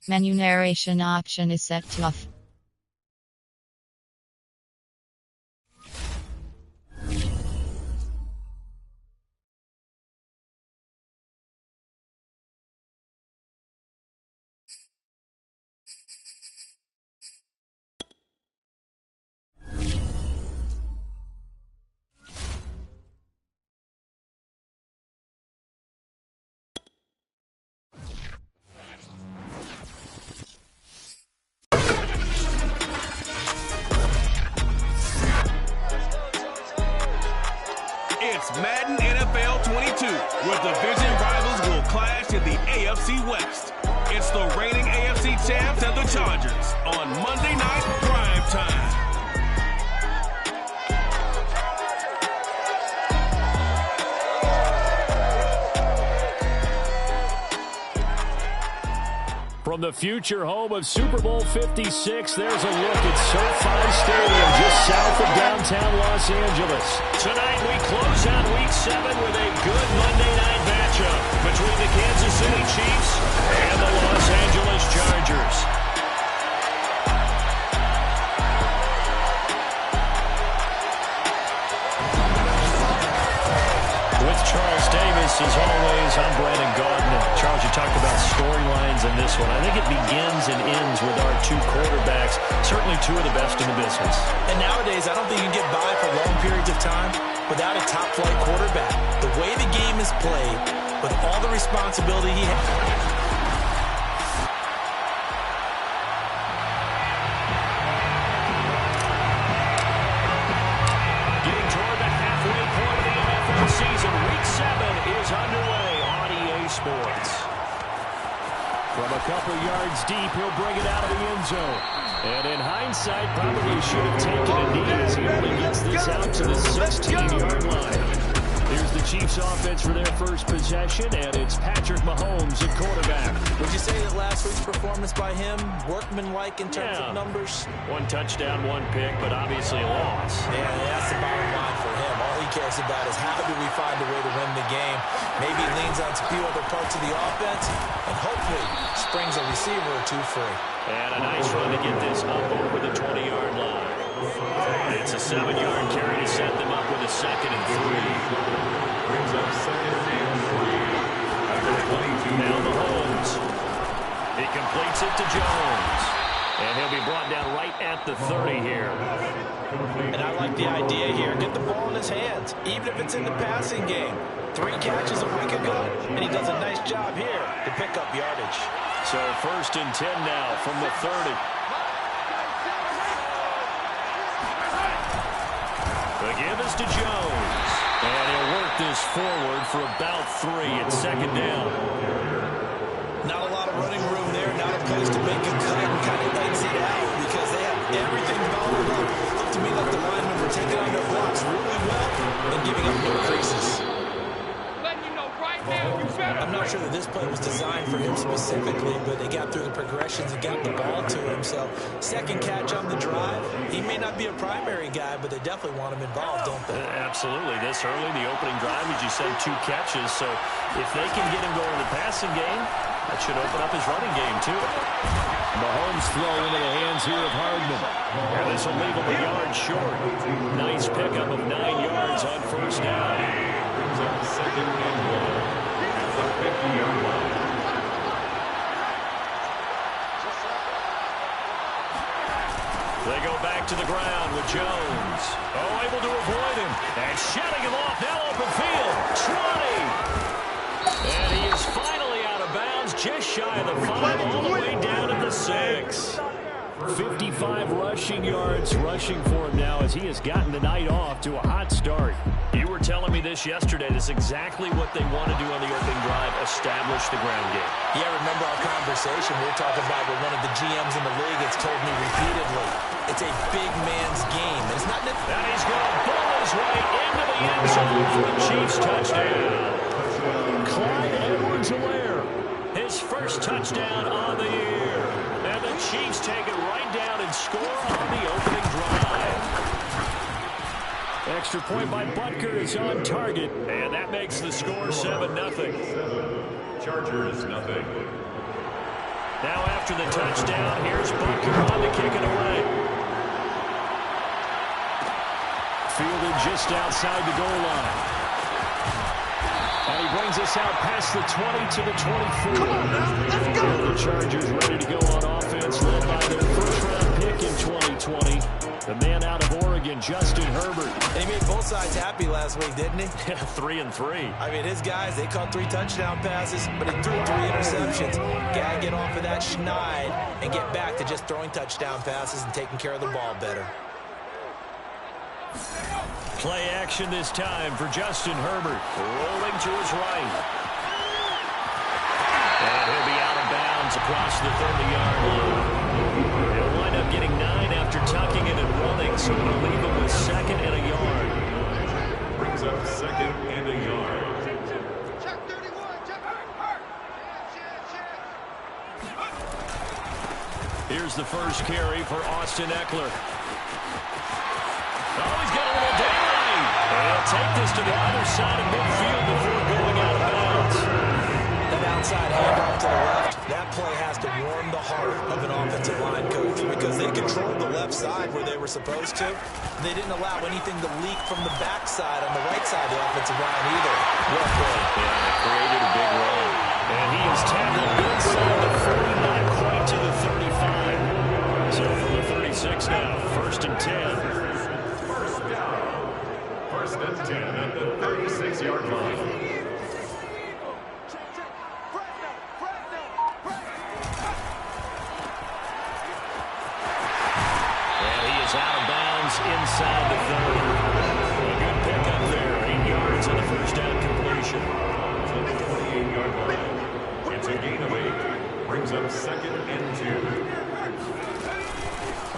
Menu narration option is set to off. It's Madden NFL 22, where division rivals will clash in the AFC West. It's the reigning AFC champs and the Chargers on Monday Night Prime Time. From the future home of Super Bowl 56, there's a look at SoFi Stadium just south of downtown Los Angeles. Tonight we close out Week 7 with a good Monday night matchup between the Kansas City Chiefs and the Los Angeles Chargers. With Charles Davis, as always, I'm Brandon Gaudin. And Charles, you talked about storylines in this one. I think it begins and ends with our two quarterbacks, certainly two of the best in the business. And nowadays, I don't think you can get by for long periods of time without a top-flight quarterback. The way the game is played, with all the responsibility he has. Season Week 7 is underway on EA Sports. From a couple yards deep, he'll bring it out of the end zone. And in hindsight, probably should have taken a knee as he only gets this out to the 16-yard line. Here's the Chiefs offense for their first possession, and it's Patrick Mahomes at quarterback. Would you say that last week's performance by him, workmanlike in terms of numbers? One touchdown, one pick, but obviously a loss. Yeah, that's the bottom line for him. All he cares about is how do we find a way to win the game. Maybe he leans on a few other parts of the offense, and hopefully springs a receiver or two free. And a nice run to get this up over the 20-yard line. It's a 7-yard carry to set them up with a 2nd and 3. Brings up 2nd and 3 after the 22. Now Mahomes. He completes it to Jones. And he'll be brought down right at the 30 here. And I like the idea here. Get the ball in his hands, even if it's in the passing game. 3 catches a week ago, and he does a nice job here to pick up yardage. So 1st and 10 now from the 30. The give is to Jones. And he'll work this forward for about 3 at 2nd down. Not a lot of running room there. Not a place to make a cut and kind of exit out because they have everything followed up. Looked to me like the linemen were taking on their blocks really well and giving up no creases. I'm not sure that this play was designed for him specifically, but they got through the progressions and got the ball to him. So 2nd catch on the drive. He may not be a primary guy, but they definitely want him involved, don't they? Absolutely. This early, the opening drive, as you said, 2 catches. So if they can get him going in the passing game, that should open up his running game, too. Mahomes throw into the hands here of Hardman. And this will leave him a yard short. Nice pickup of 9 yards on 1st down. Brings up 2nd and 1 at the 50-yard line. They go back to the ground with Jones. Oh, able to avoid him. And shutting him off now open field. 20. And he is finally out of bounds, just shy of the 5, all the way down at the 6. 55 rushing yards rushing for him now as he has gotten the night off to a hot start. You were telling me this yesterday. This is exactly what they want to do on the opening drive, establish the ground game. Yeah, remember our conversation we were talking about with one of the GMs in the league. It's told me repeatedly, it's a big man's game. And it's not that he's going to ball his way into the end zone for the Chiefs touchdown. Clyde Edwards-Helaire, his first touchdown on the year. And the Chiefs take it right down and score on the opening drive. Extra point by Butker is on target, and that makes the score 7-0. Chargers 0. Now after the touchdown, here's Butker on to kick it away. Fielded just outside the goal line. And he brings us out past the 20 to the 24. Come on now, let's go. The Chargers ready to go on offense, led by their first-round pick in 2020. The man out of Oregon, Justin Herbert. And he made both sides happy last week, didn't he? 3-3. I mean, his guys, they caught 3 touchdown passes, but he threw 3 interceptions. Gotta get off of that schneid and get back to just throwing touchdown passes and taking care of the ball better. Play action this time for Justin Herbert. Rolling to his right. And he'll be out of bounds across the 30-yard line. He'll wind up getting 9 after tucking it and running, so we'll leave him with 2nd and a yard. Brings up 2nd and a yard. Check 31, check Here's the first carry for Austin Eckler. Oh, he's got a little daylight. He'll take this to the other side of midfield before going out of bounds. That outside handoff to the left, that play has to warm the heart of an offensive line coach because they controlled the left side where they were supposed to. They didn't allow anything to leak from the backside on the right side of the offensive line either. Well played. Yeah, they created a big run. And he is tackled inside the 40, not quite to the 35. So from the 36 now, 1st and 10. First and 10 at the 36-yard line. And he is out of bounds inside the 30. A good pickup there. 8 yards on the first down completion. To the 28-yard line. It's a gain of 8. Brings up 2nd and 2.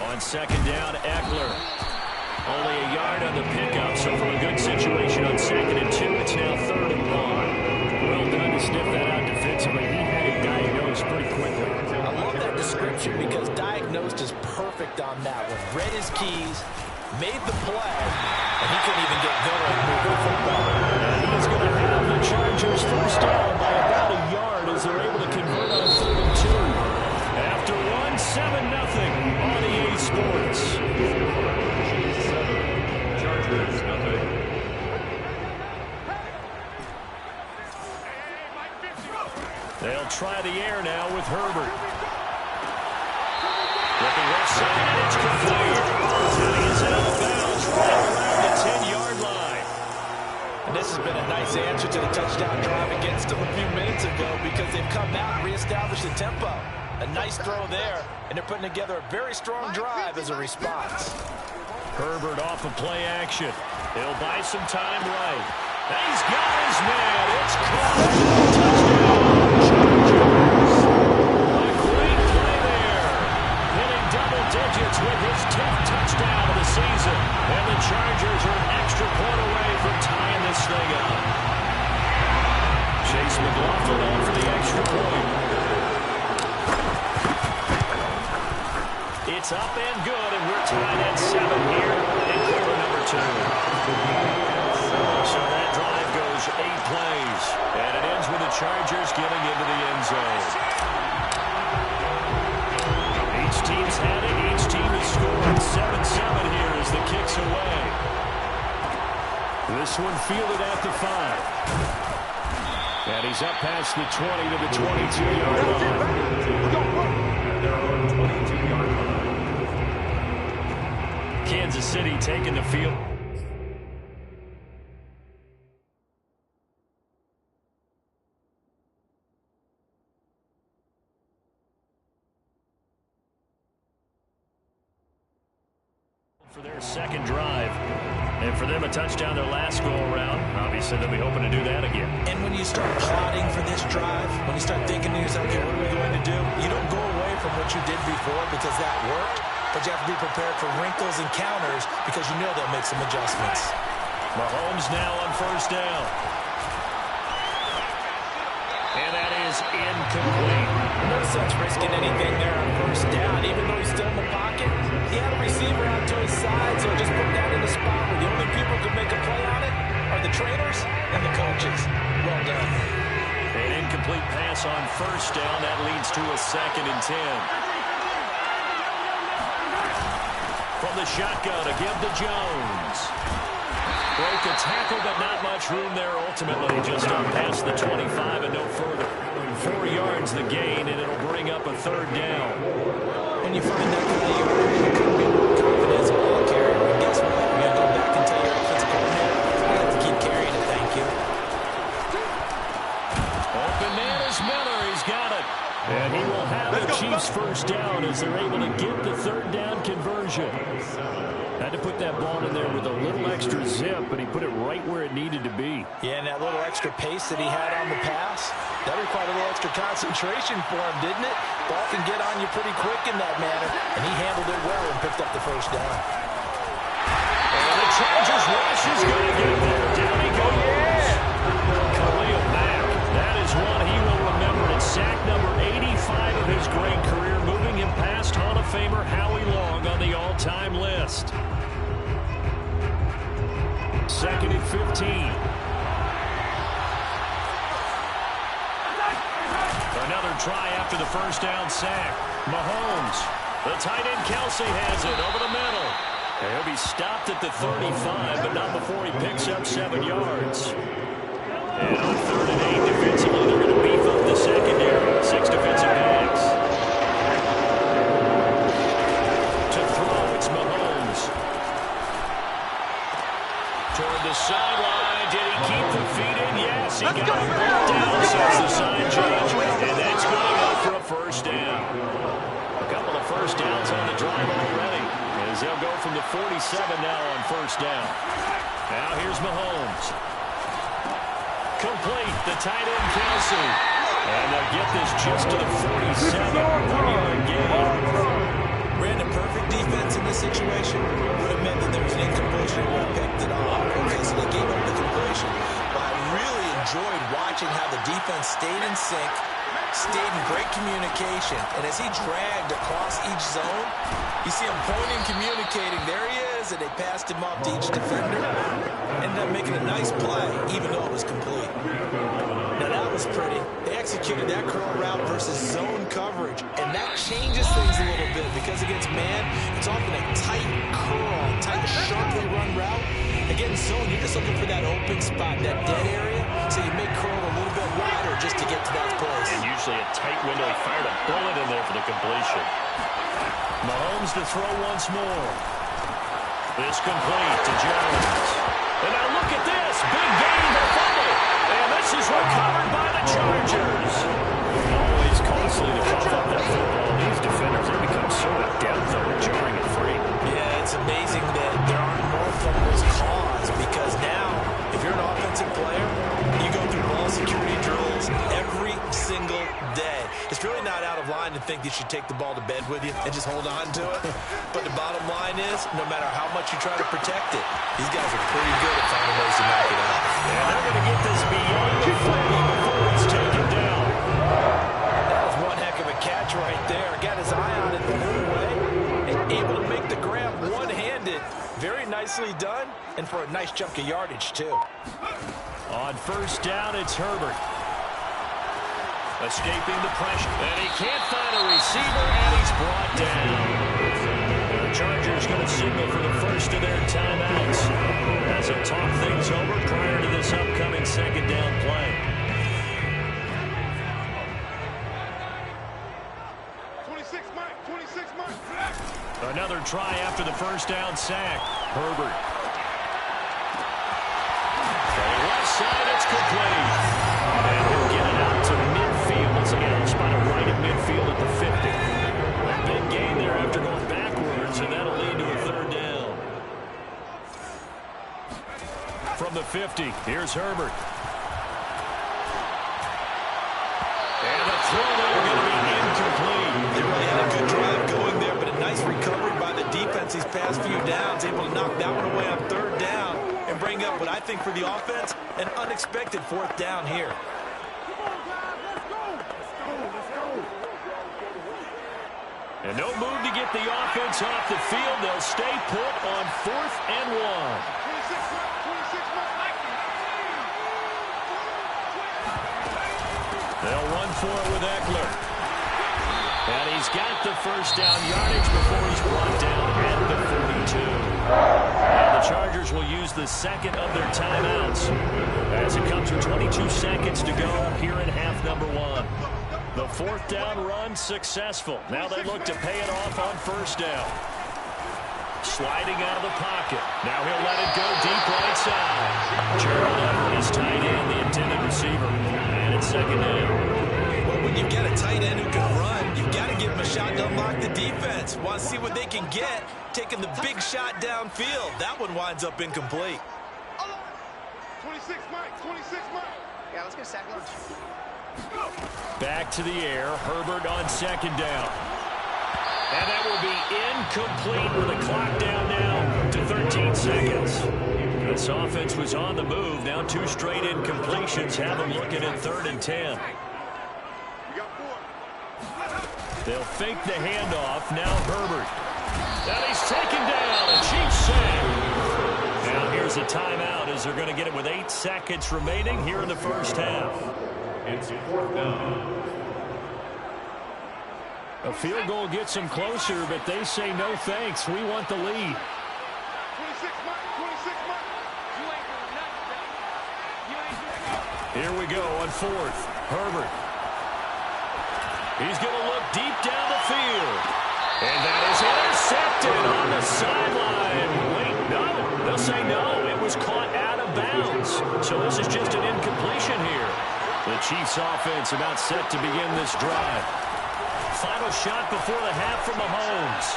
On 2nd down, Eckler. Only a yard on the pickup, so from a good situation on 2nd and 2, it's now 3rd and 1. Well done to sniff that out defensively. He had it diagnosed pretty quickly. I love that description because diagnosed is perfect on that one. Read his keys, made the play, and he couldn't even get going and move the football. And he's going to have the Chargers first down by about a yard as they're able to convert on 3rd and 2. After 1, 7-0 on EA Sports. Chargers, nothing. They'll try the air now with Herbert. Looking left side, and it's complete. He is out of bounds right around the 10-yard line. And this has been a nice answer to the touchdown drive against them a few minutes ago because they've come out and reestablished the tempo. A nice throw there, and they're putting together a very strong drive as a response. Herbert off of play action. He'll buy some time right. And he's got his man. It's caught. Touchdown, Chargers. A great play there. Hitting double digits with his 10th touchdown of the season. And the Chargers are an extra point away from tying this thing up. Chase McLaughlin on for the extra point. It's up and good, and we're tied at 7 here in quarter number 2. So that drive goes 8 plays, and it ends with the Chargers getting into the end zone. Each team's had it. Each team has scored 7-7 here as the kick's away. This one fielded at the 5. And he's up past the 20 to the 22-yard line. Kansas City taking the field. For their second drive. And for them, a touchdown their last go-around. Obviously, they'll be hoping to do that again. And when you start plotting for this drive, when you start thinking to yourself, okay, what are we going to do? You don't go away from what you did before because that worked. But you have to be prepared for wrinkles and counters because you know they'll make some adjustments. Mahomes now on first down. And that is incomplete. No sense risking anything there on first down. Even though he's still in the pocket, he had a receiver out to his side, so just put that in a spot where the only people who can make a play on it are the trainers and the coaches. Well done. An incomplete pass on first down. That leads to a 2nd and 10. From the shotgun to give to Jones. Broke a tackle, but not much room there ultimately. Just up past the 25 and no further. 4 yards the gain, and it'll bring up a 3rd down. When you find that kind of yardage, you couldn't be more confident as a ball carrier. And guess what? You're going to go back and tell your offensive coordinator, I have to keep carrying it, thank you. Open man is Miller. He's got it. And he will have the Chiefs first down as they're able to get the 3rd down conversion. Had to put that ball in there with a little extra zip, but he put it right where it needed to be. Yeah, and that little extra pace that he had on the pass, that required a little extra concentration for him, didn't it? Ball can get on you pretty quick in that manner, and he handled it well and picked up the first down. And the Chargers rush is going to get there. Down he goes. Khalil Mack, that is one he will remember. It's sack number 85 of his great career, moving him past Hall of Famer Howie Long on the all-time list. 2nd and 15. Another try after the first down sack. Mahomes. The tight end Kelsey has it over the middle. And he'll be stopped at the 35, but not before he picks up 7 yards. And on 3rd and 8, defensively, they're going to beef up the secondary. 6 defensive backs. To throw, it's Mahomes. Toward the sideline. Did he keep the feet in? Yes, he got him brought down, says the sign judge. And that's going up for a first down. A couple of first downs on the drive already, as they'll go from the 47 now on first down. Now here's Mahomes. Complete, the tight end Kelsey. And they'll get this just to the 47. 1-yard gain. Ran a perfect defense in this situation. Would have meant that there was an incompletion and would have picked it off. Okay, so they gave up the completion. But I really enjoyed watching how the defense stayed in sync, stayed in great communication. And as he dragged across each zone, you see him pointing, communicating. There he is, and they passed him off to each defender. Ended up making a nice play, even though it was complete. Now that was pretty. They executed that curl route versus zone coverage, and that changes things a little bit because against man, it's often a tight curl, tight, sharply run route. Against zone, you're just looking for that open spot, that dead area, so you make curl a little bit wider just to get to that place. And usually a tight window. He fired a bullet in there for the completion. Mahomes to throw once more. This complete to Jones. And now look at this. Big gain, the fumble. And this is recovered by the Chargers. Always costly to cough up that football. These defenders have become so adept at jarring it free. Yeah, it's amazing that there aren't more fumbles caused because now, if you're an offensive player, you go through ball security drills every single day. It's really not out of line to think you should take the ball to bed with you and just hold on to it. But the bottom line is, no matter how much you try to protect it, these guys are pretty good at finding ways to knock it out. And they're going to get this beyond the 40 before it's taken down. That was one heck of a catch right there. Got his eye on it the whole way and able to make the grab one-handed. Very nicely done, and for a nice chunk of yardage, too. On first down, it's Herbert. Escaping the pressure. And he can't find a receiver, and he's brought down. The Chargers going to signal for the first of their timeouts as they talk things over prior to this upcoming second down play. 26 Mike, 26 Mike. Another try after the first down sack. Herbert. From the left side, it's complete. And he'll get it out to midfield. Once again, he'll spot it right at midfield at the 50. A big gain there after going backwards, and that'll lead to a third down. From the 50, here's Herbert. And the throw there going to be incomplete. They really had a good drive going there, but a nice recovery by the defense these past few downs, able to knock that one away on third down and bring up what I think for the offense, an unexpected fourth down here. And no move to get the offense off the field. They'll stay put on 4th and 1. 26 Mike, 26 Mike. They'll run for it with Eckler. And he's got the first down yardage before he's brought down at the 42. And the Chargers will use the second of their timeouts as it comes with 22 seconds to go here in half number one. The fourth down run successful. Now they look to pay it off on first down. Sliding out of the pocket. Now he'll let it go deep right side. Gerald Everett is tight end, the intended receiver. And it's second down. Well, when you've got a tight end who can run, you've got to give him a shot to unlock the defense. Want to see what they can get, taking the big shot downfield. That one winds up incomplete. 26, Mike. 26, Mike. Yeah, let's get a sack lunch. Back to the air. Herbert on second down. And that will be incomplete with the clock down now to 13 seconds. This offense was on the move. Now two straight incompletions have them looking at 3rd and 10. They'll fake the handoff. Now Herbert. And he's taken down. A cheap sack. Now here's a timeout as they're going to get it with 8 seconds remaining here in the first half. It's 4th down. A field goal gets them closer, but they say no thanks. We want the lead. 26, Mike. 26, Mike. You ain't doing nothing. You ain't doing nothing. Here we go on 4th. Herbert. He's going to look deep down the field. And that is intercepted on the sideline. Wait, no. They'll say no. It was caught out of bounds. So this is just an incompletion here. The Chiefs offense about set to begin this drive. Final shot before the half from Mahomes.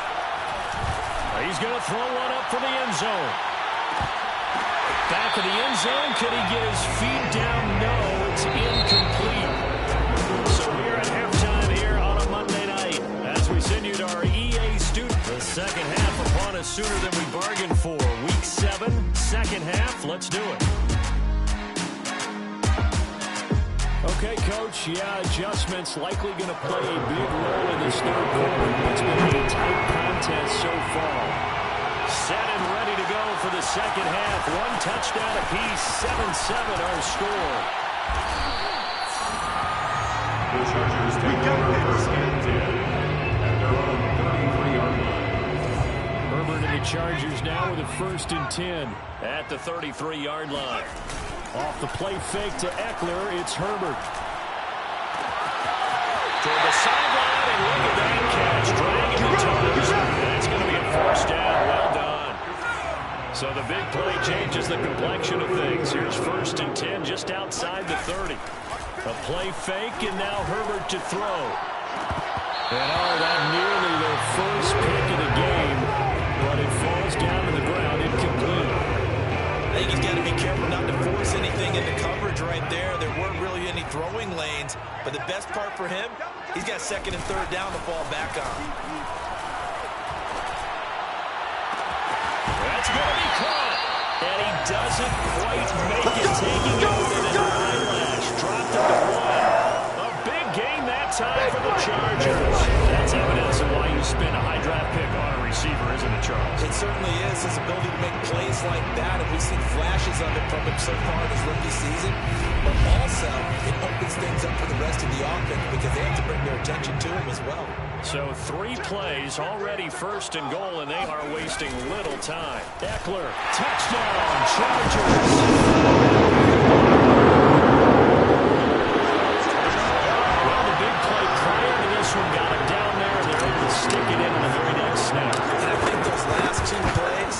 He's going to throw one up for the end zone. Back of the end zone. Can he get his feet down? No, it's incomplete. So we're at halftime here on a Monday night as we send you to our EA Student. The second half upon us sooner than we bargained for. Week 7, second half. Let's do it. Okay, Coach, yeah, adjustments likely going to play a big role in this third quarter. It's been a tight contest so far. Set and ready to go for the second half. One touchdown apiece, 7-7 our score. The Chargers take over 1st and 10 at their own 33-yard line. Herbert and the Chargers now with a 1st and 10 at the 33-yard line. Off the play fake to Eckler, it's Herbert. Toward the sideline, and look at that catch. Dragging the toes. That's going to be a 1st down. Well done. So the big play changes the complexion of things. Here's 1st and 10 just outside the 30. A play fake, and now Herbert to throw. And oh, that nearly their first pick of the game, but it falls down to the ground incomplete. I think he's got to be careful not to force anything into coverage right there. There weren't really any throwing lanes, but the best part for him, he's got 2nd and 3rd down to fall back on. That's going to be caught, and he doesn't quite make it, taking it with an eyelash. Dropped it to 1. A big gain that time for the Chargers. That's evidence of why you spend a high draft pick on a receiver, isn't it, Charles? It certainly is. His ability to make plays like that, and we've seen flashes of it from him so far in his rookie season. But also, it opens things up for the rest of the offense because they have to bring their attention to him as well. So 3 plays, already 1st and goal, and they are wasting little time. Eckler, touchdown, Chargers. Well, the big play prior to this one got him down there, and they're able to stick it in on the very next snap. And I think those last 2 plays,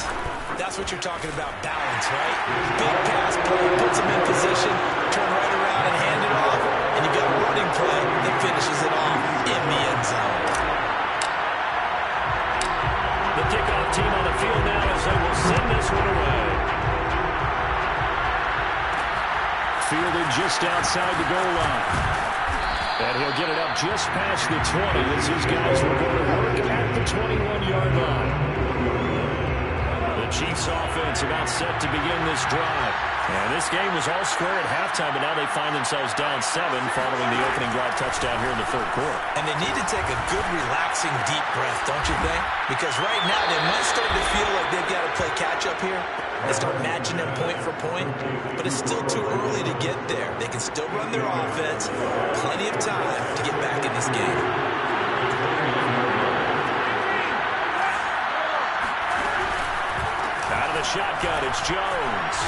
that's what you're talking about, balance, right? Big pass play, puts him in position, turn right around and hand it off, and you've got a running play that finishes it off in the end zone. The kickoff team on the field now as they will send this one away. Fielded just outside the goal line. And he'll get it up just past the 20 as his guys will go to work at the 21-yard line. The Chiefs offense about set to begin this drive. And this game was all square at halftime, but now they find themselves down 7 following the opening drive touchdown here in the third quarter. And they need to take a good, relaxing, deep breath, don't you think? Because right now they might start to feel like they've got to play catch up here and start matching them point for point, but it's still too early to get there. They can still run their offense. Plenty of time to get back in this game. Out of the shotgun, it's Jones.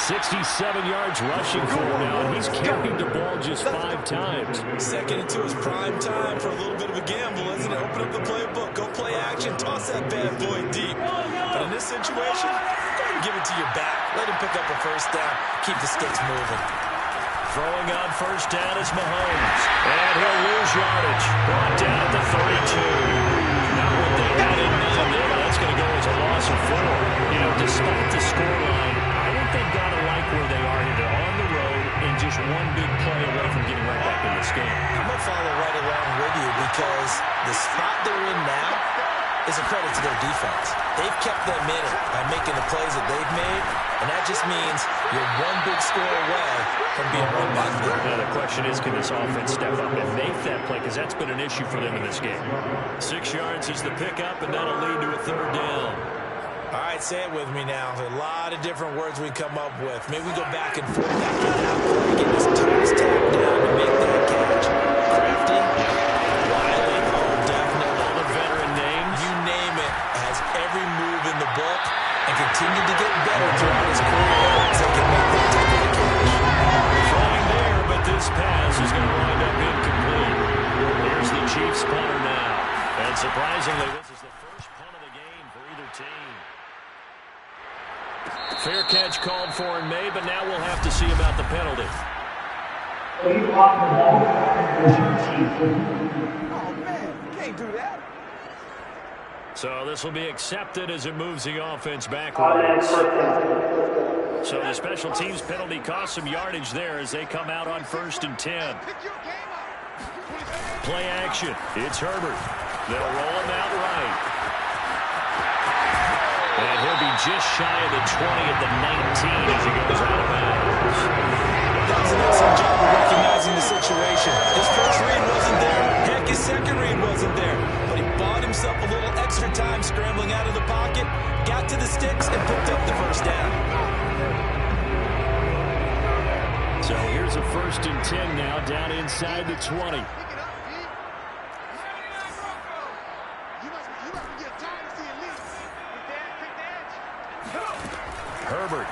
67 yards rushing for him now, and he's carried the ball just 5 times. Second into his prime time for a little bit of a gamble, isn't it? Open up the playbook, go play action, toss that bad boy deep. But in this situation, go ahead and give it to your back. Let him pick up a first down. Keep the sticks moving. Throwing on first down is Mahomes. And he'll lose yardage. Brought down at the 32. Not what they had in mind there, but that's going to go as a loss of 4. You know, despite the scoreline, I think they've got to like where they are here. They're on the road and just one big play away from getting right back in this game. I'm going to follow right along with you because the spot they're in now is a credit to their defense. They've kept them in it by making the plays that they've made, and that just means you're one big score away from being run back there. Now the question is, can this offense step up and make that play? Because that's been an issue for them in this game. 6 yards is the pickup, and that'll lead to a third down. All right, say it with me now. A lot of different words we come up with. Maybe we go back and forth after that play, get his toes tapped down to make that catch. Crafty, Wiley, oh, definitely. All the veteran names. You name it, has every move in the book and continued to get better throughout his career so he can make that type of a catch. Trying there, but this pass is going to wind up incomplete. Here's the Chiefs punter now. And surprisingly, this is the first punt of the game for either team. Fair catch called for and made, but now we'll have to see about the penalty. Oh, man, you can't do that. So this will be accepted as it moves the offense backwards. So the special teams penalty cost some yardage there as they come out on 1st and 10. Play action. It's Herbert. They'll roll him out right. And he'll be just shy of the 20 at the 19 as he goes out of bounds. That was an excellent job of recognizing the situation. His first read wasn't there. Heck, his second read wasn't there. But he bought himself a little extra time scrambling out of the pocket, got to the sticks, and picked up the first down. So here's a 1st and 10 now, down inside the 20. Herbert.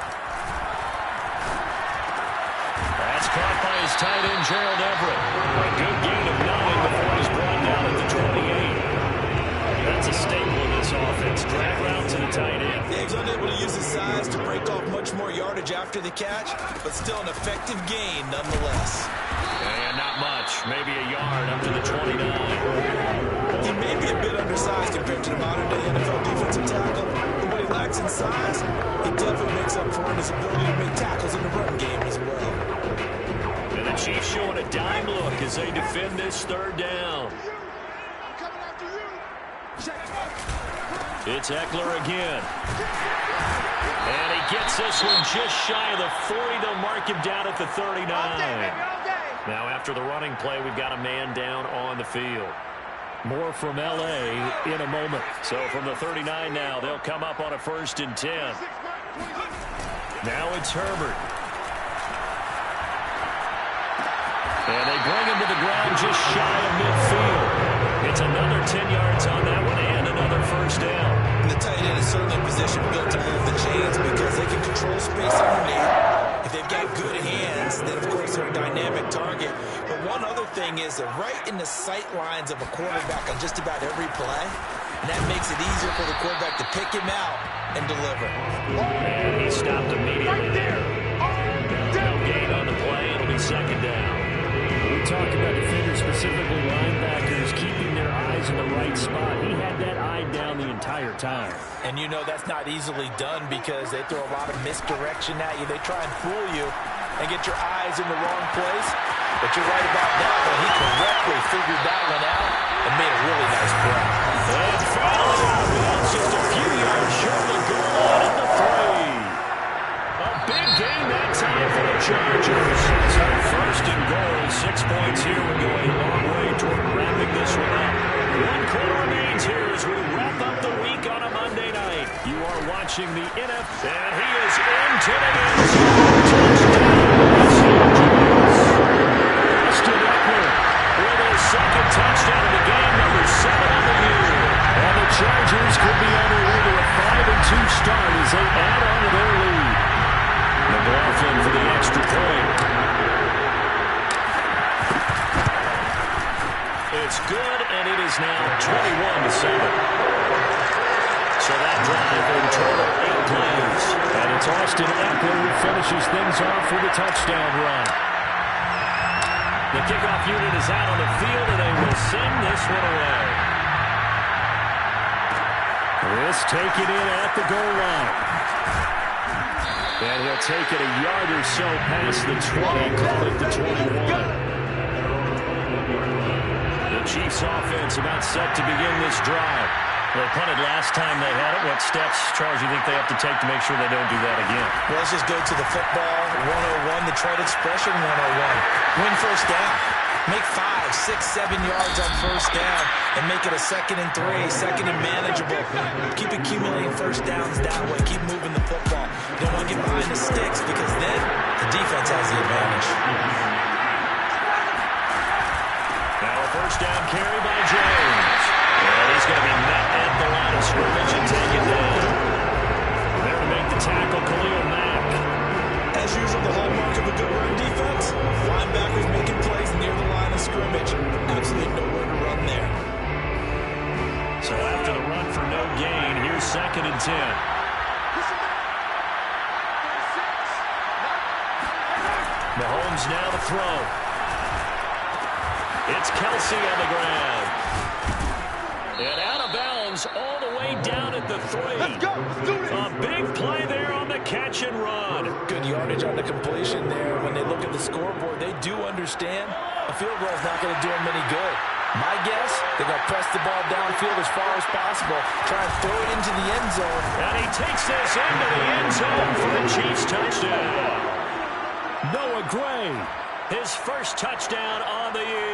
That's caught by his tight end, Gerald Everett. A good gain of 9 before he's brought down at the 28. That's a staple in this offense. Drag route to the tight end. Yeah, he's unable to use his size to break off much more yardage after the catch, but still an effective gain nonetheless. And not much. Maybe a yard up to the 29. He may be a bit undersized compared to the modern-day NFL defensive tackle, but what he lacks in size, he definitely makes up for in his ability to make tackles in the run game as well. And the Chiefs showing a dime look as they defend this 3rd down. It's Eckler again. And he gets this one just shy of the 40. They'll mark him down at the 39. Now after the running play, we've got a man down on the field. More from L.A. in a moment. So from the 39 now, they'll come up on a 1st and 10. Now it's Herbert. And they bring him to the ground just shy of midfield. It's another 10 yards on that one and another 1st down. And the tight end is certainly in position built to move the chains because they can control space underneath. If they've got good hands, then of course they're a dynamic target. But one other thing is they're right in the sight lines of a quarterback on just about every play. And that makes it easier for the quarterback to pick him out and deliver. And he stopped immediately there. No gain on the play. It'll be 2nd down. We talked about defenders, specifically linebackers, keeping their eyes in the right spot. He had that eye down the entire time. And you know that's not easily done because they throw a lot of misdirection at you. They try and fool you and get your eyes in the wrong place. But you're right about that one. He correctly figured that one out and made a really nice play. And finally, that's just a few yards short of the goal line at the 3. A big gain that time for the Chargers. So 1st and goal, 6 points here would go a long way toward wrapping this one up. 1 quarter remains here as we wrap up the week on a Monday night. You are watching the NFL, and he is into the end zone. Austin Eckler with his second touchdown of the game, number 7 on the year. And the Chargers could be on their way to a 5-2 start as they add on to their lead. McLaughlin for the extra point. It's good, and it is now 21-7. So that drive in total 8 plays. And it's Austin Eckler who finishes things off with a touchdown run. The kickoff unit is out on the field, and they will send this one away. This taken in at the goal line. And he'll take it a yard or so past the 20, call it the 21. The Chiefs offense about set to begin this drive. They punted last time they had it. What steps, Charles, you think they have to take to make sure they don't do that again? Well, let's just go to the football 101, the trade expression 101. Win first down. Make 5, 6, 7 yards on first down and make it a 2nd and 3, 2nd and manageable. Keep accumulating first downs that way. Keep moving the football. You don't want to get behind the sticks because then the defense has the advantage. Now a first down carry by Jones. And he's going to be met at the line of scrimmage and taken down. There to make the tackle, Khalil Mack. As usual, the hallmark of a good run defense, linebackers making plays near the line of scrimmage. Absolutely nowhere to run there. So after the run for no gain, here's 2nd and 10. Mahomes now to throw. It's Kelsey on the ground. And out of bounds all the way down at the 3. Let's go. Let's do this. A big play there on the catch and run. Good yardage on the completion there. When they look at the scoreboard, they do understand a field goal is not going to do them any good. My guess, they're going to press the ball downfield as far as possible, try and throw it into the end zone. And he takes this into the end zone for the Chiefs touchdown. Noah Gray, his first touchdown on the year.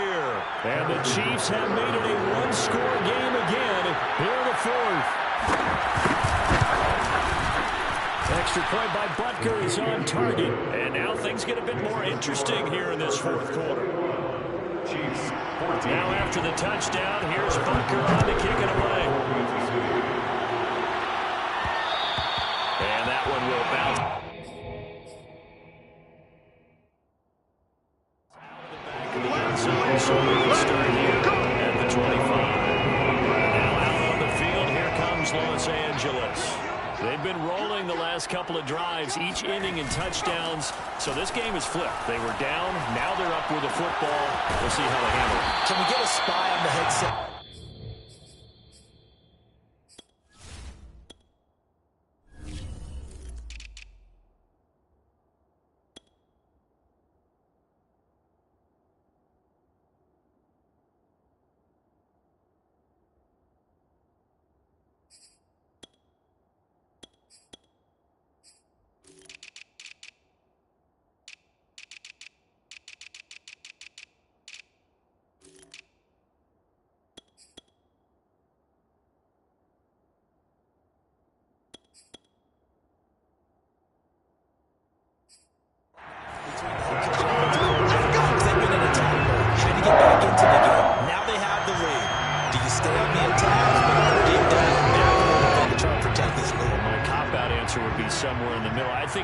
And the Chiefs have made it a one-score game again here in the 4th. Extra point by Butker is on target. And now things get a bit more interesting here in this 4th quarter. Chiefs 14. Now after the touchdown, here's Butker on to kick it away. And that one will bounce. So we'll start here at the 25. Now out on the field, here comes Los Angeles. They've been rolling the last couple of drives, each ending in touchdowns. So this game is flipped. They were down, now they're up with the football. We'll see how they handle it. Can we get a spy on the headset?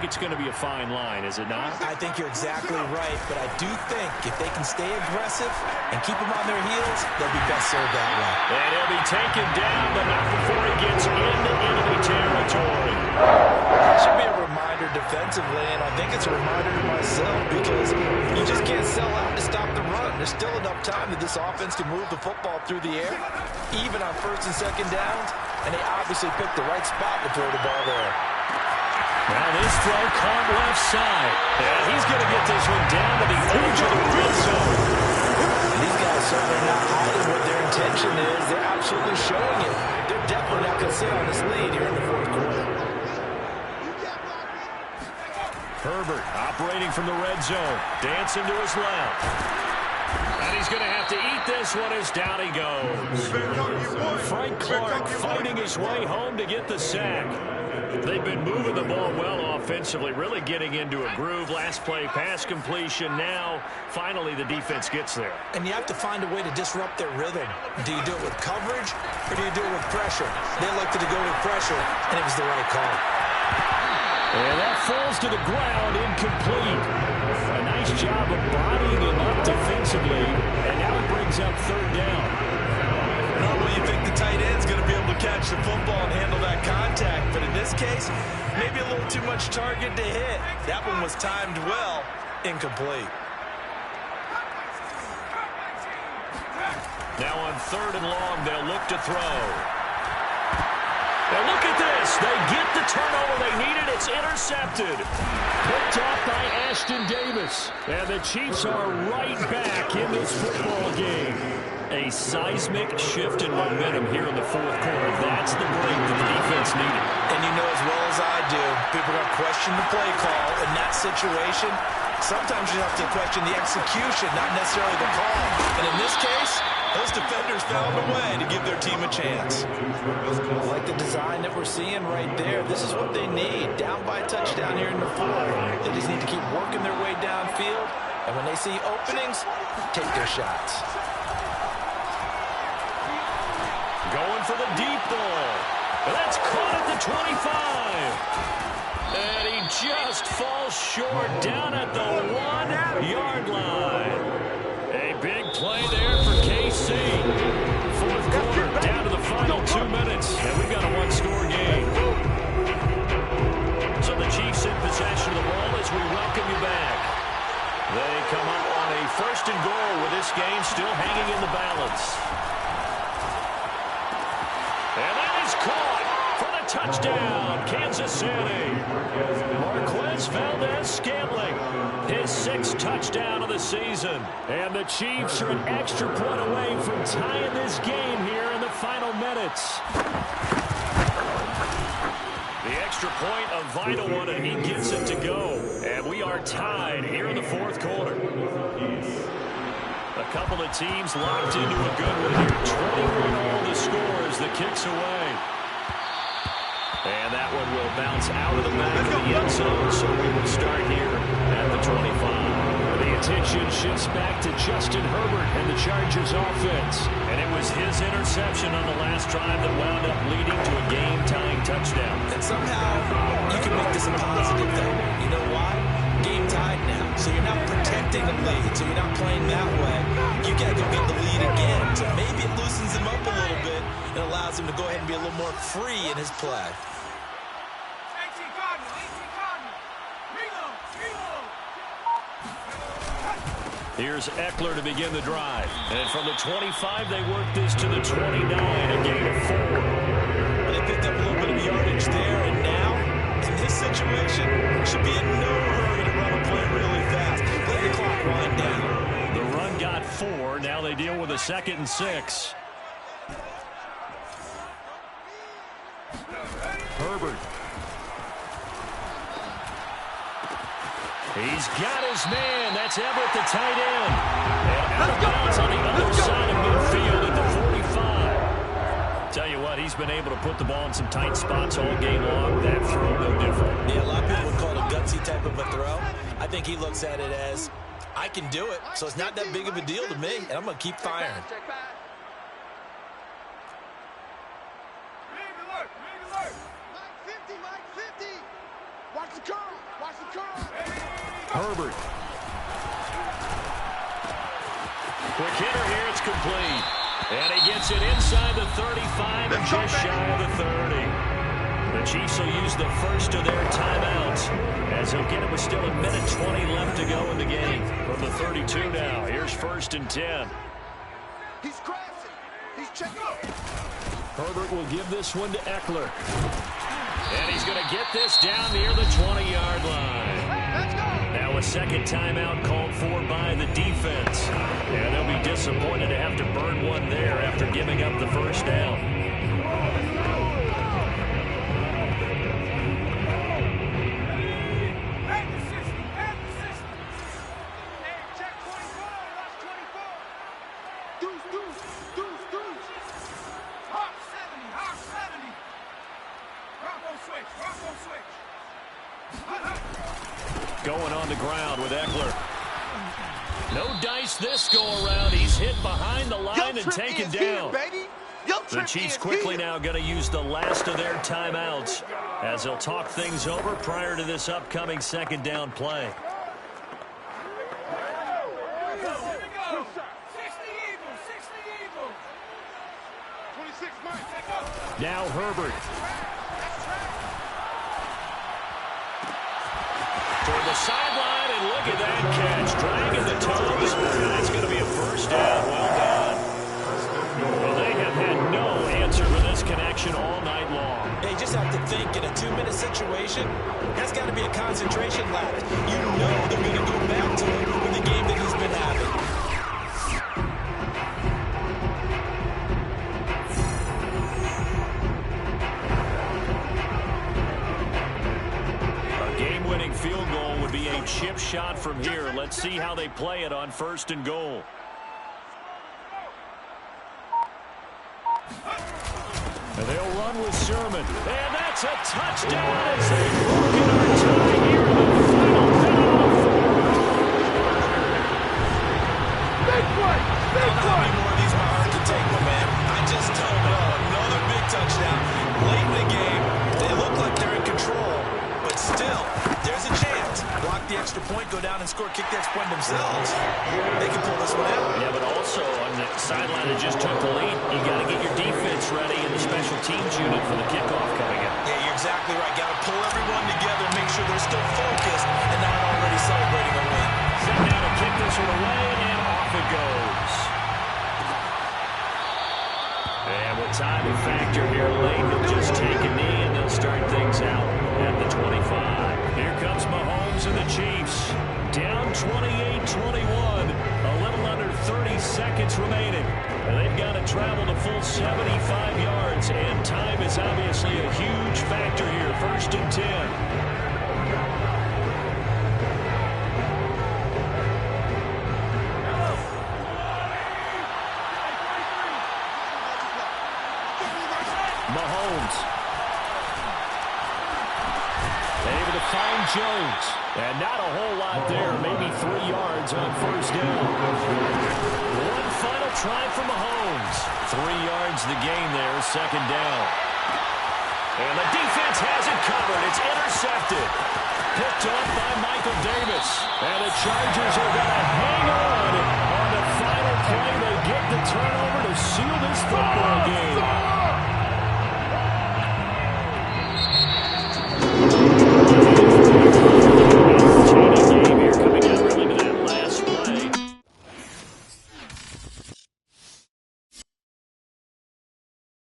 It's going to be a fine line, is it not? I think you're exactly right, but I do think if they can stay aggressive and keep them on their heels, they'll be best served that way. And he'll be taken down, but not before he gets into enemy territory. That should be a reminder defensively, and I think it's a reminder to myself because you just can't sell out to stop the run. There's still enough time that this offense can move the football through the air, even on 1st and 2nd downs, and they obviously picked the right spot to throw the ball there. Now this throw caught left side. And he's going to get this one down to the edge of the red zone. These guys certainly not hiding what their intention is. They're absolutely showing it. They're definitely not going to sit on this lead here in the 4th quarter. Herbert operating from the red zone. Dancing to his left. And he's going to have to eat this one as down he goes. Frank Clark fighting his way home to get the sack. They've been moving the ball well offensively, really getting into a groove. Last play, pass completion. Now, finally, the defense gets there. And you have to find a way to disrupt their rhythm. Do you do it with coverage, or do you do it with pressure? They elected to go with pressure, and it was the right call. And that falls to the ground, incomplete. A nice job of bodying him up defensively, and now it brings up third down. Normally you think the tight end's going to be able to catch the football and handle that contact, but in this case, maybe a little too much target to hit. That one was timed well, incomplete. Now on third and long, they'll look to throw. And look at this. They get the turnover they needed. It's intercepted. Picked off by Ashton Davis. And the Chiefs are right back in this football game. A seismic shift in momentum here in the fourth quarter. That's the break that the defense needed. And you know as well as I do, people are going to question the play call. In that situation, sometimes you have to question the execution, not necessarily the call. And in this case, those defenders found a way to give their team a chance. I like the design that we're seeing right there. This is what they need. Down by a touchdown here in the fourth. They just need to keep working their way downfield. And when they see openings, take their shots. Going for the deep ball. That's caught at the 25. And he just falls short down at the 1-yard line. A big play there for KC. Fourth quarter, down to the final 2 minutes. And we've got a one-score game. So the Chiefs in possession of the ball as we welcome you back. They come up on a first and goal with this game still hanging in the balance. And that is caught for the touchdown, Kansas City. Marquez Valdez-Scantling, his 6th touchdown of the season. And the Chiefs are an extra point away from tying this game here in the final minutes. The extra point, a vital one, and he gets it to go. And we are tied here in the fourth quarter. A couple of teams locked into a good one here. 21 all the scores, the kicks away. And that one will bounce out of the back of the end zone, so we will start here at the 25. The attention shifts back to Justin Herbert and the Chargers offense. And it was his interception on the last drive that wound up leading to a game-tying touchdown. And somehow, you can make this a positive thing. You know why? Game tied now. So you're not protecting the lead, so you're not playing that way. You got to go get the lead again. So maybe it loosens him up a little bit and allows him to go ahead and be a little more free in his play. Here's Eckler to begin the drive. And from the 25, they work this to the 29, a gain of 4. Well, they picked up a little bit of yardage there, and now, in this situation, should be in no hurry to run a play really fast. Let the clock wind down. The run got 4. Now they deal with a 2nd and 6. Herbert. He's got his man. That's Everett, the tight end. And out of bounds on the other side of midfield at the 45. Tell you what, he's been able to put the ball in some tight spots all game long. That throw, no different. Yeah, a lot of people would call it a gutsy type of a throw. I think he looks at it as, I can do it, so it's not that big of a deal to me, and I'm going to keep firing. Herbert. Quick hitter here, it's complete. And he gets it inside the 35 and just shy of the 30. The Chiefs will use the first of their timeouts as he'll get it with still 1:20 left to go in the game. From the 32 now, here's 1st and 10. He's crashing. He's checking. Herbert will give this one to Eckler. And he's going to get this down near the 20-yard line. Now a 2nd timeout called for by the defense. And they'll be disappointed to have to burn one there after giving up the first down. Going on the ground with Eckler. No dice this go around. He's hit behind the line and taken down. The Chiefs quickly now going to use the last of their timeouts as they'll talk things over prior to this upcoming second down play. Now Herbert. Toward the sideline, and look at that catch. Dragging the toes, and it's going to be a first down. Well done. Well, they have had no answer for this connection all night long. They just have to think in a 2-minute situation, that's got to be a concentration lapse. You know they're going to go back to it with the game that he's been having. Field goal would be a chip shot from here. Let's see how they play it on 1st and goal. And they'll run with Sermon. And that's a touchdown as they've broken our tie here in the final minute. Big play! Big How play! many more of these my heart can take, my man? I just don't know. Another big touchdown. Late in the game, they look like they're in control, but still, there's a chance. Block the extra point, go down and score, kick the extra point themselves. They can pull this one out. Yeah, but also on the sideline that just took the lead, you got to get your defense ready in the special teams unit for the kickoff coming up. Yeah, you're exactly right. Got to pull everyone together, make sure they're still focused and not already celebrating a win. Set now to kick this one away, and off it goes. And with time and factor here late, they'll just take a knee and they'll start things out at the 25. Here comes Mahomes and the Chiefs. Down 28-21. A little under 30 seconds remaining. And they've got to travel the full 75 yards. And time is obviously a huge factor here. 1st and 10. Mahomes. Able to find Jones. And not a whole lot there. Maybe 3 yards on 1st down. One final try for Mahomes. 3 yards the gain there. 2nd down. And the defense has it covered. It's intercepted. Picked up by Michael Davis. And the Chargers are going to hang on the final play. They get the turnover to seal this football game.